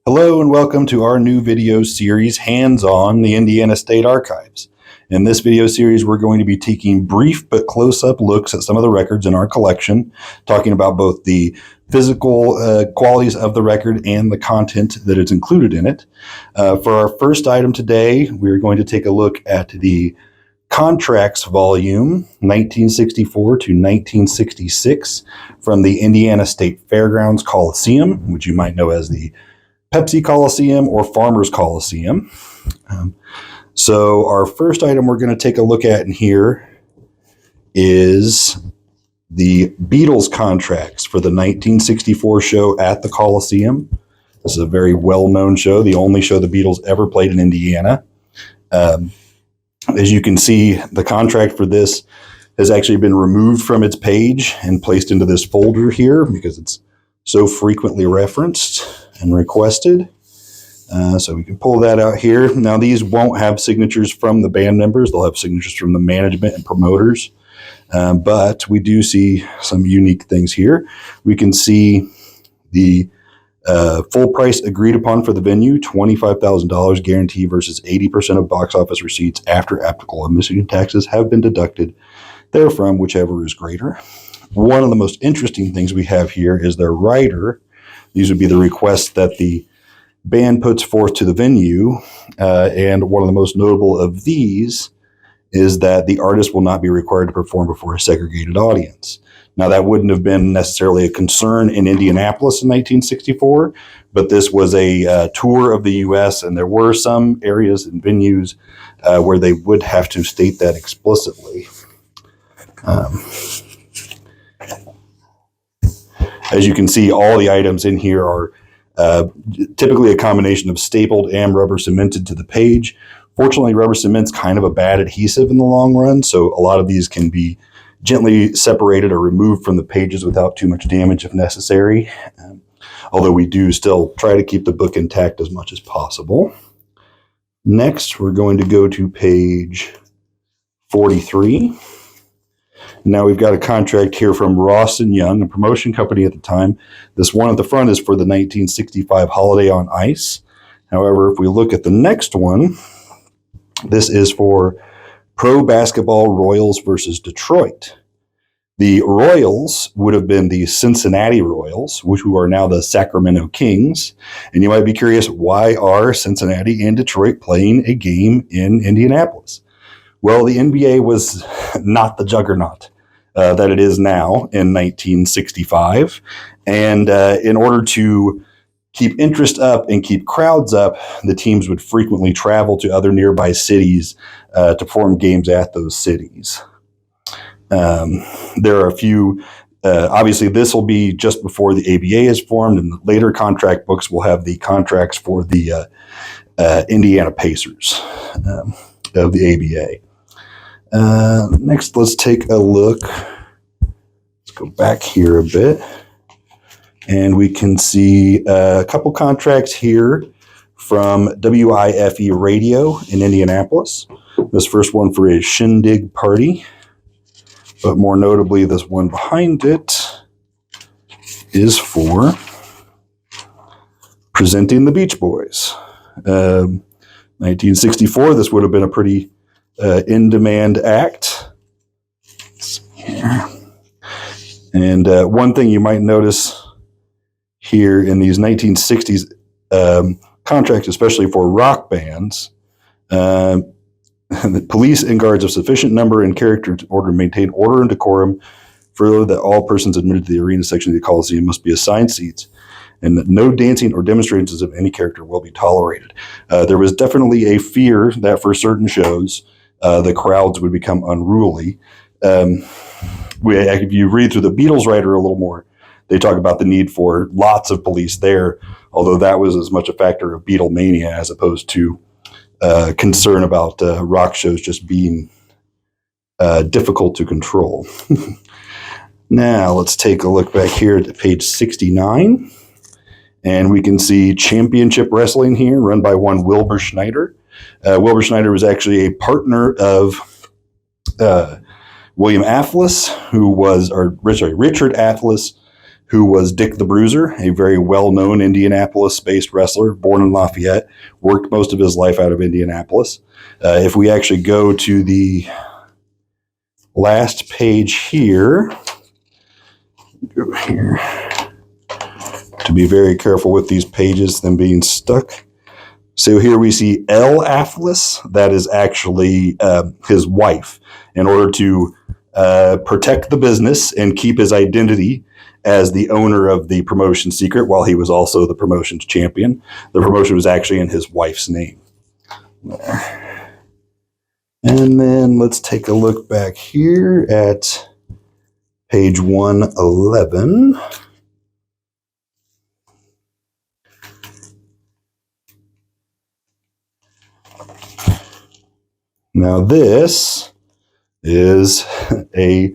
Hello and welcome to our new video series, Hands-On the Indiana State Archives. In this video series, we're going to be taking brief but close-up looks at some of the records in our collection, talking about both the physical qualities of the record and the content that is included in it. For our first item today, we're going to take a look at the Contracts volume 1964 to 1966 from the Indiana State Fairgrounds Coliseum, which you might know as the Pepsi Coliseum or Farmers Coliseum. So our first item we're going to take a look at in here is the Beatles Contracts for the 1964 show at the Coliseum. This is a very well-known show, the only show the Beatles ever played in Indiana. As you can see, the contract for this has actually been removed from its page and placed into this folder here because it's so frequently referenced and requested. So we can pull that out here. Now these won't have signatures from the band members. They'll have signatures from the management and promoters. But we do see some unique things here. We can see the full price agreed upon for the venue, $25,000 guarantee versus 80% of box office receipts after applicable admission taxes have been deducted therefrom, whichever is greater. One of the most interesting things we have here is their rider. These would be the requests that the band puts forth to the venue. And one of the most notable of these is that the artist will not be required to perform before a segregated audience. Now, that wouldn't have been necessarily a concern in Indianapolis in 1964, but this was a tour of the U.S., and there were some areas and venues where they would have to state that explicitly. As you can see, all the items in here are typically a combination of stapled and rubber cemented to the page. Fortunately, rubber cement's kind of a bad adhesive in the long run, so a lot of these can be gently separated or removed from the pages without too much damage if necessary. Although we do still try to keep the book intact as much as possible. Next, we're going to go to page 43. Now we've got a contract here from Ross & Young, a promotion company at the time. This one at the front is for the 1965 Holiday on Ice. However, if we look at the next one, this is for Pro Basketball Royals versus Detroit. The Royals would have been the Cincinnati Royals, which are now the Sacramento Kings. And you might be curious, why are Cincinnati and Detroit playing a game in Indianapolis? Well, the NBA was not the juggernaut that it is now in 1965. And in order to keep interest up and keep crowds up, the teams would frequently travel to other nearby cities to perform games at those cities. There are a few, obviously this will be just before the ABA is formed, and the later contract books will have the contracts for the Indiana Pacers of the ABA. Next, let's take a look. Let's go back here a bit. And we can see a couple contracts here from WIFE Radio in Indianapolis. This first one for a shindig party. But more notably, this one behind it is for presenting the Beach Boys. 1964, this would have been a pretty in-demand act. And one thing you might notice here in these 1960s contracts, especially for rock bands, the police and guards of sufficient number and character in order to maintain order and decorum. Further, that all persons admitted to the arena section of the Coliseum must be assigned seats, and that no dancing or demonstrations of any character will be tolerated. There was definitely a fear that for certain shows, the crowds would become unruly. If you read through the Beatles writer a little more, they talk about the need for lots of police there, although that was as much a factor of Beatlemania as opposed to concern about rock shows just being difficult to control. Now, let's take a look back here at page 69. And we can see Championship Wrestling here, run by one Wilbur Schneider. Wilbur Schneider was actually a partner of William Afflis, Richard Afflis, who was Dick the Bruiser, a very well-known Indianapolis-based wrestler, born in Lafayette, worked most of his life out of Indianapolis. If we actually go to the last page here, to be very careful with these pages, them being stuck. So here we see L. Afflis. That is actually his wife. In order to protect the business and keep his identity as the owner of the promotion secret, while he was also the promotion's champion, the promotion was actually in his wife's name. There. And then let's take a look back here at page 111. Now this is a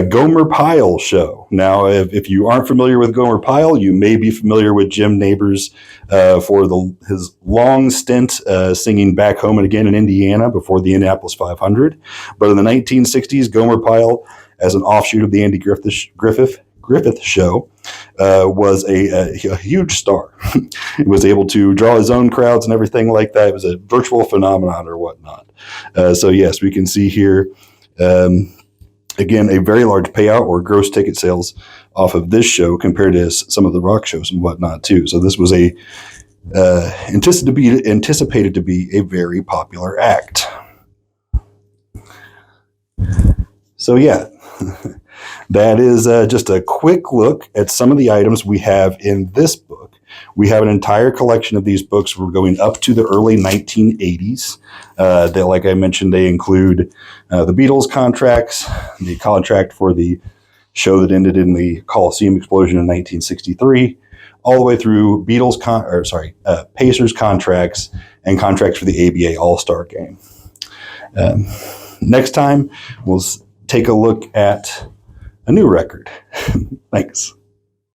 Gomer Pyle show. Now, if you aren't familiar with Gomer Pyle, you may be familiar with Jim Nabors for his long stint singing Back Home and Again in Indiana before the Indianapolis 500. But in the 1960s, Gomer Pyle, as an offshoot of the Andy Griffith show, was a huge star. He was able to draw his own crowds and everything like that. It was a virtual phenomenon or whatnot. So yes, we can see here, again, a very large payout or gross ticket sales off of this show compared to some of the rock shows and whatnot too. So this was anticipated to be a very popular act. So yeah, that is just a quick look at some of the items we have in this book. We have an entire collection of these books. We're going up to the early 1980s. That, like I mentioned, they include the Beatles contracts, the contract for the show that ended in the Coliseum explosion in 1963, all the way through Pacers contracts and contracts for the ABA All-Star Game. Next time, we'll take a look at a new record. Thanks.